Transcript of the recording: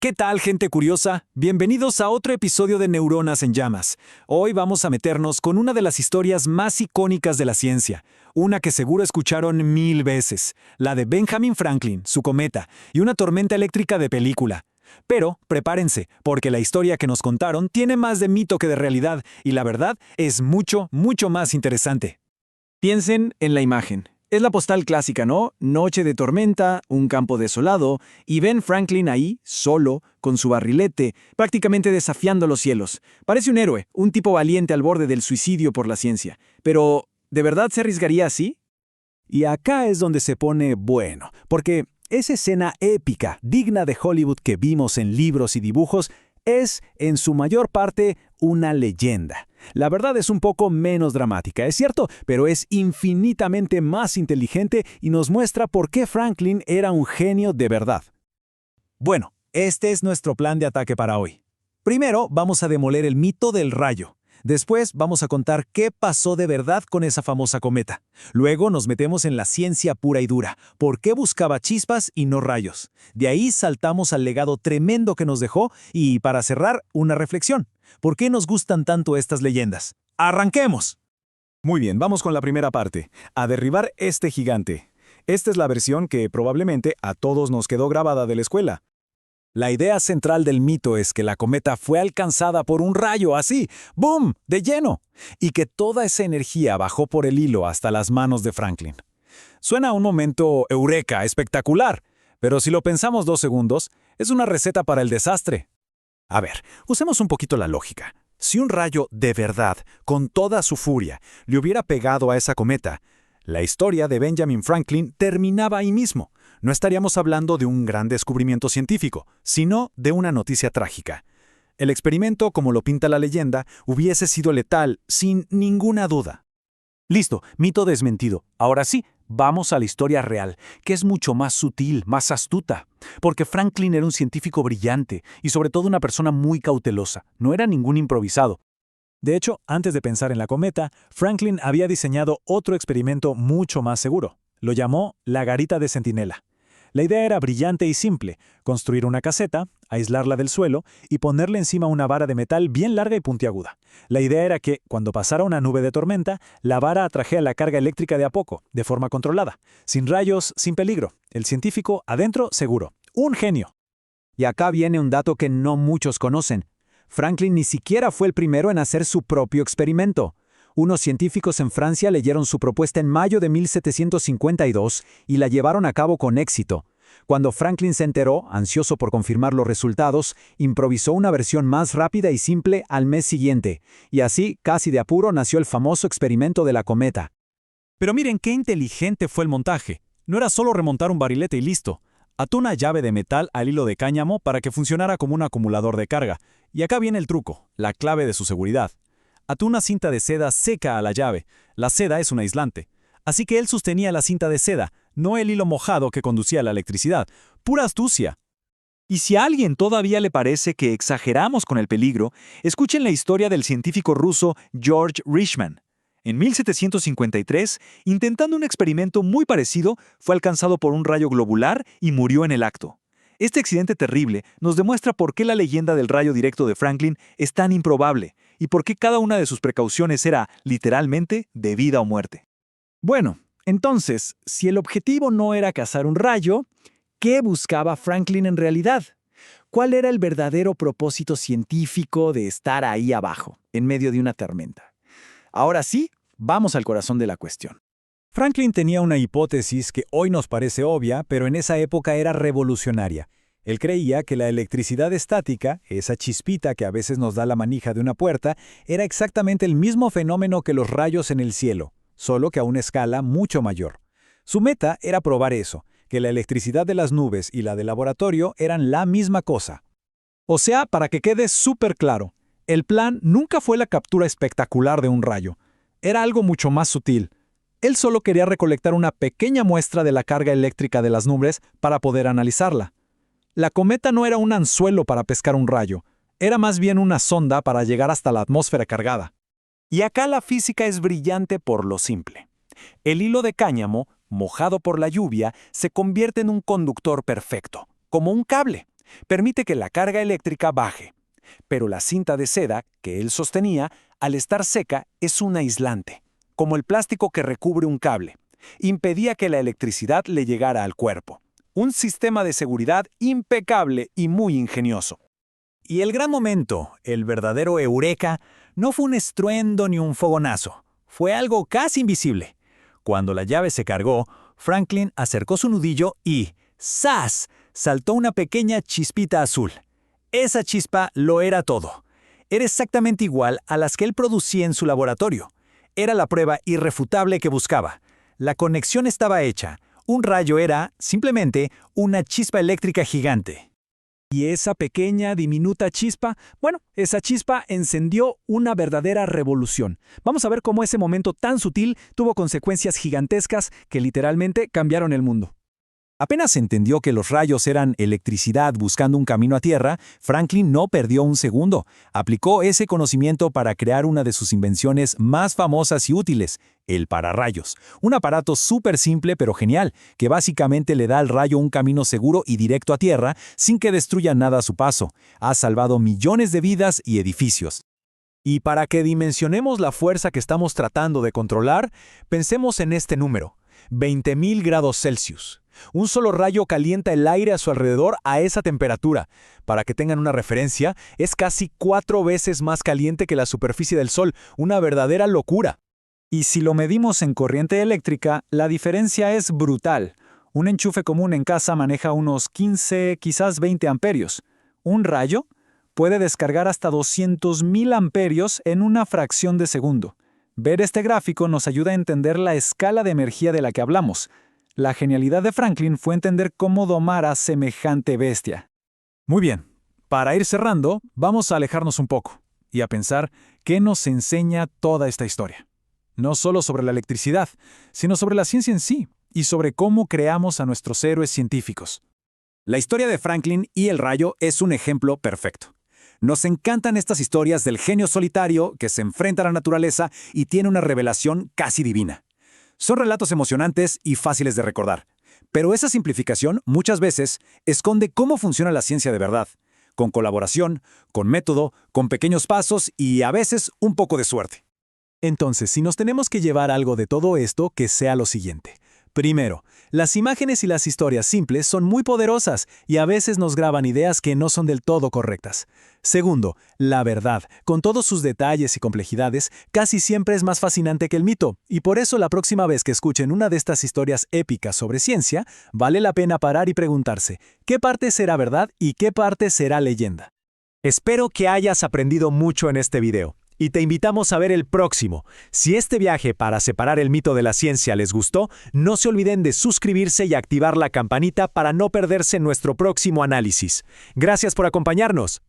¿Qué tal, gente curiosa? Bienvenidos a otro episodio de Neuronas en Llamas. Hoy vamos a meternos con una de las historias más icónicas de la ciencia, una que seguro escucharon 1000 veces, la de Benjamin Franklin, su cometa, y una tormenta eléctrica de película. Pero prepárense, porque la historia que nos contaron tiene más de mito que de realidad, y la verdad es mucho, mucho más interesante. Piensen en la imagen. Es la postal clásica, ¿no? Noche de tormenta, un campo desolado, y Ben Franklin ahí, solo, con su barrilete, prácticamente desafiando los cielos. Parece un héroe, un tipo valiente al borde del suicidio por la ciencia. Pero, ¿de verdad se arriesgaría así? Y acá es donde se pone bueno, porque esa escena épica, digna de Hollywood que vimos en libros y dibujos, es, en su mayor parte, una leyenda. La verdad es un poco menos dramática, es cierto, pero es infinitamente más inteligente y nos muestra por qué Franklin era un genio de verdad. Bueno, este es nuestro plan de ataque para hoy. Primero, vamos a demoler el mito del rayo. Después vamos a contar qué pasó de verdad con esa famosa cometa. Luego nos metemos en la ciencia pura y dura, por qué buscaba chispas y no rayos. De ahí saltamos al legado tremendo que nos dejó y, para cerrar, una reflexión. ¿Por qué nos gustan tanto estas leyendas? ¡Arranquemos! Muy bien, vamos con la primera parte, a derribar este gigante. Esta es la versión que probablemente a todos nos quedó grabada de la escuela. La idea central del mito es que la cometa fue alcanzada por un rayo así, ¡boom!, de lleno, y que toda esa energía bajó por el hilo hasta las manos de Franklin. Suena a un momento eureka, espectacular, pero si lo pensamos 2 segundos, es una receta para el desastre. A ver, usemos un poquito la lógica. Si un rayo de verdad, con toda su furia, le hubiera pegado a esa cometa, la historia de Benjamin Franklin terminaba ahí mismo. No estaríamos hablando de un gran descubrimiento científico, sino de una noticia trágica. El experimento, como lo pinta la leyenda, hubiese sido letal, sin ninguna duda. Listo, mito desmentido. Ahora sí, vamos a la historia real, que es mucho más sutil, más astuta. Porque Franklin era un científico brillante y sobre todo una persona muy cautelosa. No era ningún improvisado. De hecho, antes de pensar en la cometa, Franklin había diseñado otro experimento mucho más seguro. Lo llamó la garita de centinela. La idea era brillante y simple: construir una caseta, aislarla del suelo y ponerle encima una vara de metal bien larga y puntiaguda. La idea era que, cuando pasara una nube de tormenta, la vara atrajera la carga eléctrica de a poco, de forma controlada, sin rayos, sin peligro. El científico adentro seguro. ¡Un genio! Y acá viene un dato que no muchos conocen. Franklin ni siquiera fue el primero en hacer su propio experimento. Unos científicos en Francia leyeron su propuesta en mayo de 1752 y la llevaron a cabo con éxito. Cuando Franklin se enteró, ansioso por confirmar los resultados, improvisó una versión más rápida y simple al mes siguiente, y así, casi de apuro, nació el famoso experimento de la cometa. Pero miren qué inteligente fue el montaje. No era solo remontar un barilete y listo. Ató una llave de metal al hilo de cáñamo para que funcionara como un acumulador de carga. Y acá viene el truco, la clave de su seguridad. Ató una cinta de seda seca a la llave. La seda es un aislante. Así que él sostenía la cinta de seda, no el hilo mojado que conducía a la electricidad. ¡Pura astucia! Y si a alguien todavía le parece que exageramos con el peligro, escuchen la historia del científico ruso George Richman. En 1753, intentando un experimento muy parecido, fue alcanzado por un rayo globular y murió en el acto. Este accidente terrible nos demuestra por qué la leyenda del rayo directo de Franklin es tan improbable y por qué cada una de sus precauciones era, literalmente, de vida o muerte. Bueno, entonces, si el objetivo no era cazar un rayo, ¿qué buscaba Franklin en realidad? ¿Cuál era el verdadero propósito científico de estar ahí abajo, en medio de una tormenta? Ahora sí, vamos al corazón de la cuestión. Franklin tenía una hipótesis que hoy nos parece obvia, pero en esa época era revolucionaria. Él creía que la electricidad estática, esa chispita que a veces nos da la manija de una puerta, era exactamente el mismo fenómeno que los rayos en el cielo, solo que a una escala mucho mayor. Su meta era probar eso, que la electricidad de las nubes y la del laboratorio eran la misma cosa. O sea, para que quede súper claro, el plan nunca fue la captura espectacular de un rayo. Era algo mucho más sutil. Él solo quería recolectar una pequeña muestra de la carga eléctrica de las nubes para poder analizarla. La cometa no era un anzuelo para pescar un rayo, era más bien una sonda para llegar hasta la atmósfera cargada. Y acá la física es brillante por lo simple. El hilo de cáñamo, mojado por la lluvia, se convierte en un conductor perfecto, como un cable. Permite que la carga eléctrica baje. Pero la cinta de seda que él sostenía, al estar seca, es un aislante, como el plástico que recubre un cable. Impedía que la electricidad le llegara al cuerpo. Un sistema de seguridad impecable y muy ingenioso. Y el gran momento, el verdadero eureka, no fue un estruendo ni un fogonazo. Fue algo casi invisible. Cuando la llave se cargó, Franklin acercó su nudillo y ¡zas!, saltó una pequeña chispita azul. Esa chispa lo era todo. Era exactamente igual a las que él producía en su laboratorio. Era la prueba irrefutable que buscaba. La conexión estaba hecha. Un rayo era, simplemente, una chispa eléctrica gigante. Y esa pequeña, diminuta chispa, esa chispa encendió una verdadera revolución. Vamos a ver cómo ese momento tan sutil tuvo consecuencias gigantescas que literalmente cambiaron el mundo. Apenas entendió que los rayos eran electricidad buscando un camino a tierra, Franklin no perdió un segundo. Aplicó ese conocimiento para crear una de sus invenciones más famosas y útiles, el pararrayos. Un aparato súper simple pero genial, que básicamente le da al rayo un camino seguro y directo a tierra sin que destruya nada a su paso. Ha salvado millones de vidas y edificios. Y para que dimensionemos la fuerza que estamos tratando de controlar, pensemos en este número, 20.000 grados Celsius. Un solo rayo calienta el aire a su alrededor a esa temperatura. Para que tengan una referencia, es casi 4 veces más caliente que la superficie del Sol, una verdadera locura. Y si lo medimos en corriente eléctrica, la diferencia es brutal. Un enchufe común en casa maneja unos 15, quizás 20 amperios. Un rayo puede descargar hasta 200.000 amperios en una fracción de segundo. Ver este gráfico nos ayuda a entender la escala de energía de la que hablamos. La genialidad de Franklin fue entender cómo domar a semejante bestia. Muy bien, para ir cerrando, vamos a alejarnos un poco y a pensar qué nos enseña toda esta historia. No solo sobre la electricidad, sino sobre la ciencia en sí y sobre cómo creamos a nuestros héroes científicos. La historia de Franklin y el rayo es un ejemplo perfecto. Nos encantan estas historias del genio solitario que se enfrenta a la naturaleza y tiene una revelación casi divina. Son relatos emocionantes y fáciles de recordar, pero esa simplificación muchas veces esconde cómo funciona la ciencia de verdad, con colaboración, con método, con pequeños pasos y a veces un poco de suerte. Entonces, si nos tenemos que llevar algo de todo esto, que sea lo siguiente. Primero, las imágenes y las historias simples son muy poderosas y a veces nos graban ideas que no son del todo correctas. Segundo, la verdad, con todos sus detalles y complejidades, casi siempre es más fascinante que el mito, y por eso la próxima vez que escuchen una de estas historias épicas sobre ciencia, vale la pena parar y preguntarse, ¿qué parte será verdad y qué parte será leyenda? Espero que hayas aprendido mucho en este video. Y te invitamos a ver el próximo. Si este viaje para separar el mito de la ciencia les gustó, no se olviden de suscribirse y activar la campanita para no perderse nuestro próximo análisis. Gracias por acompañarnos.